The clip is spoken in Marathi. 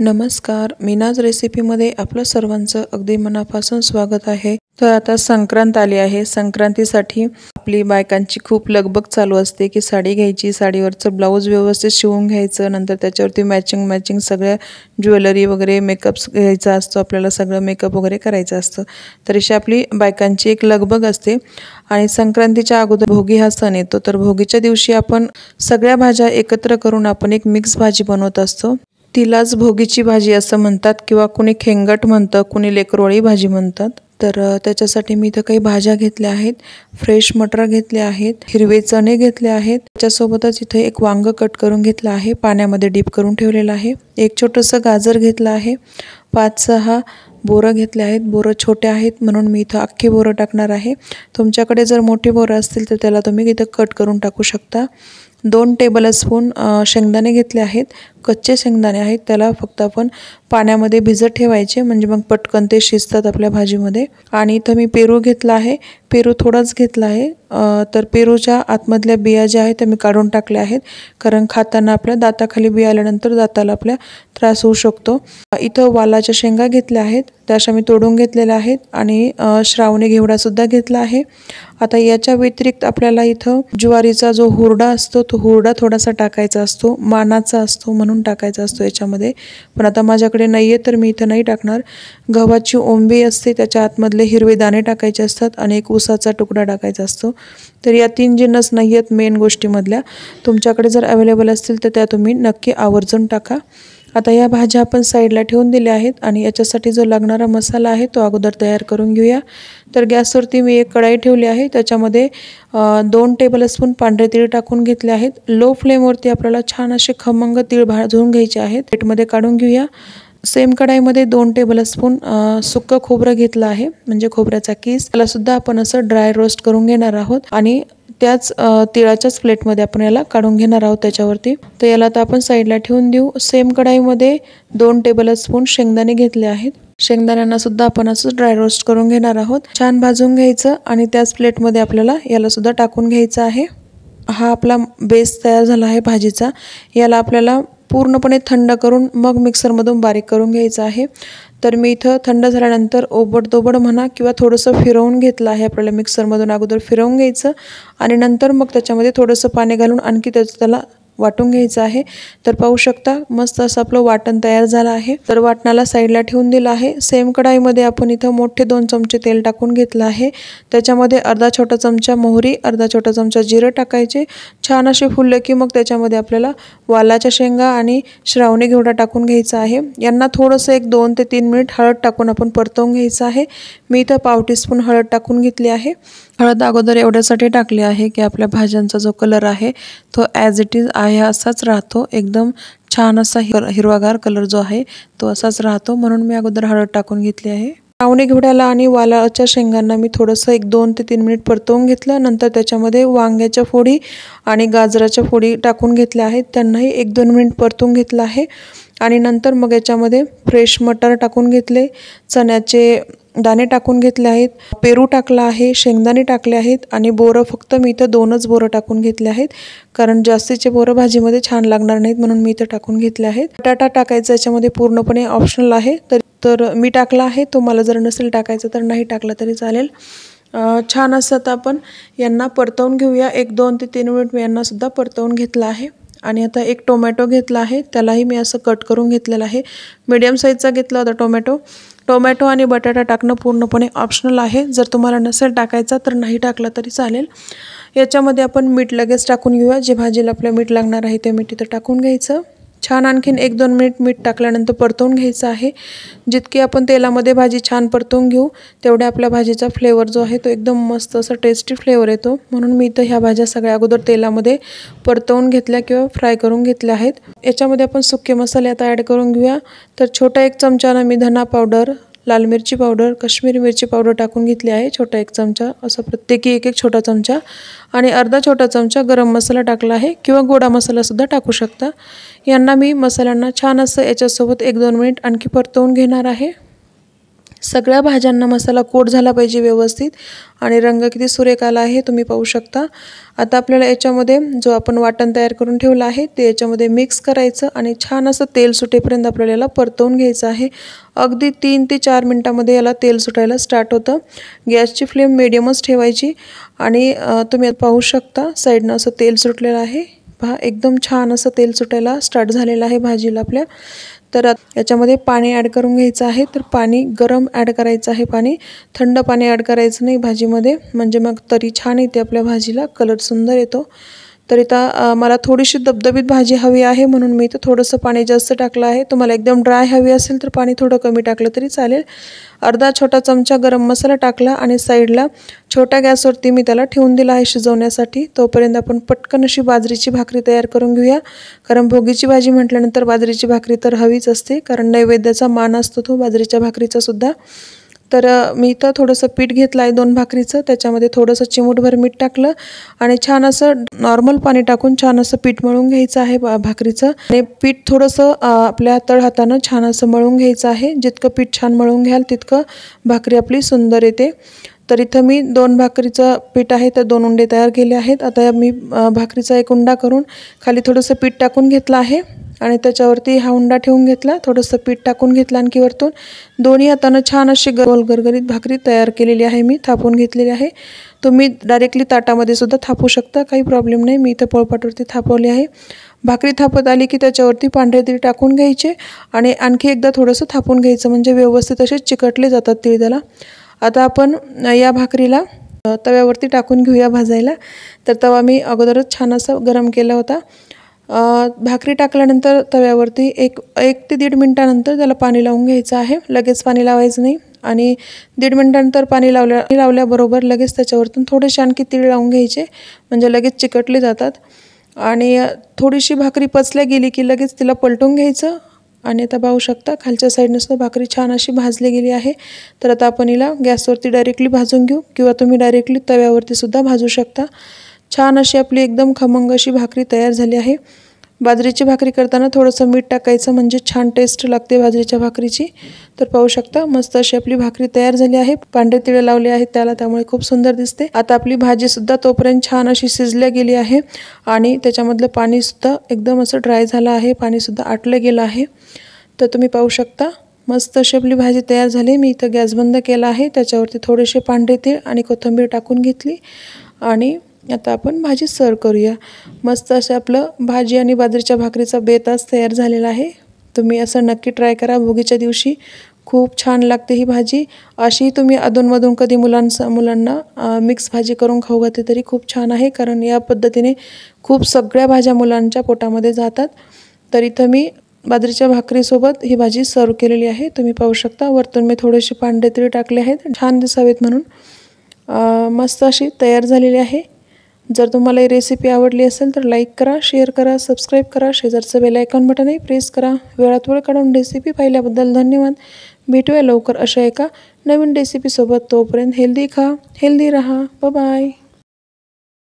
नमस्कार, मीनाज रेसिपीमध्ये आपलं सर्वांचं अगदी मनापासून स्वागत आहे। तर आता संक्रांत आली आहे। संक्रांतीसाठी आपली बायकांची खूप लगबग चालू असते की साडी घ्यायची, साडीवरचं ब्लाऊज व्यवस्थित शिवून घ्यायचं, नंतर त्याच्यावरती मॅचिंग सगळ्या ज्वेलरी वगैरे मेकअप्स घ्यायचा असतो, आपल्याला सगळं मेकअप वगैरे करायचं असतं। तर अशी आपली बायकांची एक लगबग असते। आणि संक्रांतीच्या अगोदर भोगी हा सण येतो। तर भोगीच्या दिवशी आपण सगळ्या भाज्या एकत्र करून आपण एक मिक्स भाजी बनवत असतो। तिलाच भोगीची भाजी असं म्हणतात किंवा कुणी खेंगट म्हणतं, कुणी लेकरोळी भाजी म्हणतात। तर त्याच्यासाठी मी इथं काही भाज्या घेतल्या आहेत। फ्रेश मटर घेतले आहेत, हिरवे चणे घेतले आहेत, त्याच्यासोबतच इथे एक वांग कट करून घेतलं आहे, पाण्यामध्ये डीप करून ठेवलेलं आहे। एक छोटंसं गाजर घेतलं आहे, 5-6 बोरं घेतले आहेत। बोरं छोटे आहेत म्हणून मी इथं अख्खे बोरं टाकणार आहे। तुमच्याकडे जर मोठे बोरं असतील तर त्याला तुम्ही इथं कट करून टाकू शकता। 2 टेबलस्पून शेंगदाणे घेतले आहेत, कच्चे शेंगदाणे आहेत। त्याला फक्त आपण पाण्यामध्ये भिजत ठेवायचे, म्हणजे मग पटकन ते शिजतात आपल्या भाजीमध्ये। आणि इथं मी पेरू घेतला आहे, पेरू थोडाच घेतला आहे। तर पेरूच्या आतमधल्या बिया ज्या आहेत त्या मी काढून टाकल्या आहेत, कारण खाताना आपल्या दाताखाली बिया आल्यानंतर दाताला आपल्या त्रास होऊ शकतो। इथं वालाच्या शेंगा घेतल्या आहेत, त्या अशा मी तोडून घेतलेल्या आहेत। आणि श्रावणी घेवडा सुद्धा घेतला आहे। आता याच्या व्यतिरिक्त आपल्याला इथं ज्वारीचा जो हुरडा असतो तो हुरडा थोडासा टाकायचा असतो, मानाचा असतो म्हणून टाकायचा असतो याच्यामध्ये। पण आता माझ्याकडे नाही आहे तर मी इथं नाही टाकणार। गव्हाची ओंबी असते, त्याच्या आतमधले हिरवे दाणे टाकायचे असतात आणि एक उसाचा तुकडा टाकायचा असतो। तर या 3 जिन्नस नाही आहेत मेन गोष्टीमधल्या, तुमच्याकडे जर अवेलेबल असतील तर त्या तुम्ही नक्की आवर्जून टाका। आता या भाज्या आपण साईडला ठेवून दिल्या आहेत आणि याच्यासाठी जो लागणारा मसाला आहे तो अगोदर तयार करून घेऊया। तर गॅसवरती मी एक कढाई ठेवली आहे, त्याच्यामध्ये 2 टेबलस्पून पांढरे तीळ टाकून घेतले आहेत। लो फ्लेमवरती आपल्याला छान असे खमंग तीळ भाजून घ्यायचे आहेत। प्लेटमध्ये काढून घेऊया। सेम कढाईमध्ये 2 टेबलस्पून सुक्कं खोबरं घेतलं आहे, म्हणजे खोबऱ्याचा किस, त्याला सुद्धा आपण असं ड्राय रोस्ट करून घेणार आहोत। आणि त्याच तिळाच्याच प्लेटमध्ये आपण याला काढून घेणार आहोत त्याच्यावरती। तर याला आता आपण साईडला ठेवून देऊ। सेम कढाईमध्ये 2 टेबलस्पून शेंगदाणे घेतले आहेत, शेंगदाण्यांना सुद्धा आपण असं ड्राय रोस्ट करून घेणार आहोत, छान भाजून घ्यायचं। आणि त्याच प्लेटमध्ये आपल्याला याला सुद्धा टाकून घ्यायचं आहे। हा आपला बेस तयार झाला आहे भाजीचा। याला आपल्याला पूर्णपणे थंड करून मग मिक्सरमधून बारीक करून घ्यायचं आहे। तर मी इथं थंड झाल्यानंतर ओबडधोबड म्हणा किंवा थोडंसं फिरवून घेतलं आहे। आपल्याला मिक्सरमधून अगोदर फिरवून घ्यायचं आणि नंतर मग त्याच्यामध्ये थोडंसं पाणी घालून आणखी त्याला वाटून घ्यायचं आहे। तर पाहू शकता मस्त असं आपलं वाटण तयार झालं आहे। तर वाटणाला साईडला ठेवून दिलं आहे। सेम कढाईमध्ये आपण इथं मोठे 2 चमचे तेल टाकून घेतलं आहे, त्याच्यामध्ये अर्धा छोटा चमचा मोहरी, अर्धा छोटा चमचा जिरं टाकायचे। छान असे फुलले की मग त्याच्यामध्ये आपल्याला वालाच्या शेंगा आणि श्रावणी घेवडा टाकून घ्यायचा आहे। यांना थोडंसं एक 2 ते 3 मिनिट हळद टाकून आपण परतवून घ्यायचं आहे। मी इथं पाव टीस्पून हळद टाकून घेतली आहे। हळद अगोदर एवढ्यासाठी टाकली आहे की आपल्या भाज्यांचा जो कलर आहे तो ॲज इट इज आहे असाच राहतो, एकदम छान असा हिरवागार कलर जो आहे तो असाच राहतो, म्हणून मी अगोदर हळद टाकून घेतली आहे। श्रावणी घेवड्याला आणि वालाच्या शेंगांना मी थोडंसं एक 2 ते 3 मिनिट परतवून घेतलं। नंतर त्याच्यामध्ये वांग्याच्या फोडी आणि गाजराच्या फोडी टाकून घेतल्या आहेत, त्यांनाही 1-2 मिनिट परतवून घेतलं आहे। आणि नंतर मग याच्यामध्ये फ्रेश मटर टाकून घेतले, चण्याचे दाणे टाकून घेतले आहेत, पेरू टाकला आहे, शेंगदाणे टाकले आहेत आणि बोरं फक्त मी इथं 2च बोरं टाकून घेतले आहेत, कारण जास्तीचे बोरं भाजीमध्ये छान लागणार नाहीत म्हणून मी इथं टाकून घेतले आहेत। बटाटा टाकायचा याच्यामध्ये पूर्णपणे ऑप्शनल आहे, तर मी टाकला आहे। तुम्हाला जर नसेल टाकायचं तर नाही टाकलं तरी चालेल। छान असं आता आपण यांना परतवून घेऊया। 1-2 ते 3 मिनिट मी यांना सुद्धा परतवून घेतलं आहे। आणि आता एक टोमॅटो घेतला आहे, त्यालाही मी असं कट करून घेतलेलं आहे, मीडियम साईजचा घेतला होता टोमॅटो आणि बटाटा टाकणं पूर्णपणे ऑप्शनल आहे, जर तुम्हाला नसेल टाकायचा तर नाही टाकला तरी चालेल। याच्यामध्ये आपण मीठ लगेच टाकून घेऊया, जे भाजीला आपलं मीठ लागणार आहे ते मीठ इथं टाकून घ्यायचं। छान आणखीन 1-2 मिनिट मीठ टाकल्यानंतर परतवून घ्यायचं आहे। जितकी आपण तेलामध्ये भाजी छान परतवून घेऊ तेवढ्या आपल्या भाजीचा फ्लेवर जो आहे तो एकदम मस्त असा टेस्टी फ्लेवर येतो, म्हणून मी इथं ह्या भाज्या सगळ्या अगोदर तेलामध्ये परतवून घेतल्या किंवा फ्राय करून घेतल्या आहेत। याच्यामध्ये आपण सुके मसाले आता ॲड करून घेऊया। तर छोटा 1 चमचानं मी धना पावडर, लाल मिरची पावडर, काश्मीरी मिरची पावडर टाकून घेतली आहे, छोटा 1 चमचा, असं प्रत्येकी 1-1 छोटा चमचा। आणि अर्धा छोटा चमचा गरम मसाला टाकला आहे किंवा गोडा मसालासुद्धा टाकू शकता। यांना मी मसाल्यांना छान असं याच्यासोबत 1-2 मिनिट आणखी परतवून घेणार आहे। सगळ्या भाज्यांना मसाला कोट झाला पाहिजे व्यवस्थित आणि रंग किती सुरेख आला आहे तुम्ही पाहू शकता। आता आपल्याला याच्यामध्ये जो आपण वाटण तयार करून ठेवलं आहे ते याच्यामध्ये मिक्स करायचं आणि छान असं तेल सुटेपर्यंत आपल्याला याला परतवून घ्यायचं आहे। अगदी 3 ते 4 मिनिटांमध्ये याला तेल सुटायला स्टार्ट होतं। गॅसची फ्लेम मीडियमच ठेवायची आणि तुम्ही पाहू शकता साईडनं असं तेल सुटलेलं आहे पहा, एकदम छान असं तेल सुटायला स्टार्ट झालेलं आहे भाजीला आपल्या। तर याच्यामध्ये पाणी ॲड करून घ्यायचं आहे। तर पाणी गरम ॲड करायचं आहे, पाणी थंड पाणी ॲड करायचं नाही भाजीमध्ये, म्हणजे मग तरी छान येते आपल्या भाजीला, कलर सुंदर येतो। तर इथं मला थोडीशी दबदबीत भाजी हवी आहे म्हणून मी इथं थोडंसं पाणी जास्त टाकलं आहे। तुम्हाला एकदम ड्राय हवी असेल तर पाणी थोडं कमी टाकलं तरी चालेल। अर्धा छोटा चमचा गरम मसाला टाकला आणि साईडला छोट्या गॅसवरती मी त्याला ठेवून दिला आहे शिजवण्यासाठी। तोपर्यंत आपण पटकन अशी बाजरीची भाकरी तयार करून घेऊया, कारण भोगीची भाजी म्हटल्यानंतर बाजरीची भाकरी तर हवीच असते, कारण नैवेद्याचा मान असतो तो बाजरीच्या भाकरीचा सुद्धा। तर मी इथं थोडंसं पीठ घेतलं आहे 2 भाकरीचं, त्याच्यामध्ये थोडंसं चिमूटभर मीठ टाकलं आणि छान असं नॉर्मल पाणी टाकून छान असं पीठ मळून घ्यायचं आहे भाकरीचं। आणि पीठ थोडंसं आपल्या तळहातानं छान असं मळून घ्यायचं आहे। जितकं पीठ छान मळून घ्याल तितकं भाकरी आपली सुंदर येते। तर इथं मी 2 भाकरीचं पीठ आहे तर 2 उंडे तयार केले आहेत। आता मी भाकरीचा एक उंडा करून खाली थोडंसं पीठ टाकून घेतलं आहे आणि त्याच्यावरती हा उंडा ठेवून घेतला, थोडंसं पीठ टाकून घेतलं आणखी वरतून दोन्ही हातानं छान अशी गोल गरगरीत भाकरी तयार केलेली आहे, मी थापून घेतलेली आहे। तुम्ही डायरेक्टली ताटामध्ये सुद्धा थापू शकता, काही प्रॉब्लेम नाही। मी इथं पोळपाटवरती थापवली आहे। भाकरी थापत आली की त्याच्यावरती पांढरे तीळ टाकून घ्यायचे आणि आणखी एकदा थोडंसं थापून घ्यायचं, म्हणजे व्यवस्थित असे चिकटले जातात तीळ त्याला। आता आपण या भाकरीला तव्यावरती टाकून घेऊया भाजायला। तर तवा मी अगोदरच छान असा गरम केला होता। भाकरी टाकल्यानंतर तव्यावरती एक ते 1.5 मिनिटानंतर त्याला पाणी लावून घ्यायचं आहे, लगेच पाणी लावायचं नाही। आणि 1.5 मिनिटानंतर पाणी लावल्याबरोबर लगेच त्याच्यावरतून थोडेसे आणखी तीळ लावून घ्यायचे, म्हणजे लगेच चिकटले जातात। आणि थोडीशी भाकरी पचल्या गेली की लगेच तिला पलटून घ्यायचं। आणि आता पाहू शकता खालच्या साईडनं सुद्धा भाकरी छान अशी भाजली गेली आहे। तर आता आपण हिला गॅसवरती डायरेक्टली भाजून घेऊ किंवा तुम्ही डायरेक्टली तव्यावरती सुद्धा भाजू शकता। छान अशी आपली एकदम खमंग अशी भाकरी तयार झाली आहे। बाजरीची भाकरी करताना थोडंसं मीठ टाकायचं, म्हणजे छान टेस्ट लागते बाजरीच्या भाकरीची। तर पाहू शकता मस्त अशी आपली भाकरी तयार झाली आहे। पांढरे तीळ लावले आहेत त्याला, त्यामुळे खूप सुंदर दिसते। आता आपली भाजी सुद्धा तोपर्यंत छान अशी शिजल्या गेली आहे आणि त्याच्यामधलं पाणी सुद्धा एकदम असं ड्राय झालं आहे, पाणी सुद्धा आटलं गेलं आहे। तर तुम्ही पाहू शकता मस्त अशी आपली भाजी तयार झाली। मी इथं गॅस बंद केला आहे, त्याच्यावरती थोडेसे पांढरे तीळ आणि कोथिंबीर टाकून घेतली आणि आता आपण भाजी सर्व करूया। मस्त असं आपलं भाजी आणि बाजरीच्या भाकरीचा बेत आज तयार झालेला आहे। तुम्ही असं नक्की ट्राय करा भोगीच्या दिवशी, खूप छान लागते ही भाजी। अशी तुम्ही अधूनमधून कधी मुलांना मिक्स भाजी करून खाऊ घातली तरी खूप छान आहे, कारण या पद्धतीने खूप सगळ्या भाज्या मुलांच्या पोटामध्ये जातात। तर इथं मी बाजरीच्या भाकरीसोबत ही भाजी सर्व केलेली आहे, तुम्ही पाहू शकता। वरतून मी थोडेसे पांढरे तीळ टाकले आहेत छान दिसावेत म्हणून। मस्त अशी तयार झालेली आहे। जर तुम्हाला ही रेसिपी आवडली असेल तर लाईक करा, शेअर करा, सबस्क्राईब करा, शेजारचं बेल आयकॉन बटनही प्रेस करा। वेळात वेळ काढून रेसिपी पाहिल्याबद्दल धन्यवाद। भेटूया लवकर अशा एका नवीन रेसिपीसोबत, तोपर्यंत हेल्दी खा, हेल्दी राहा, बाय बाय।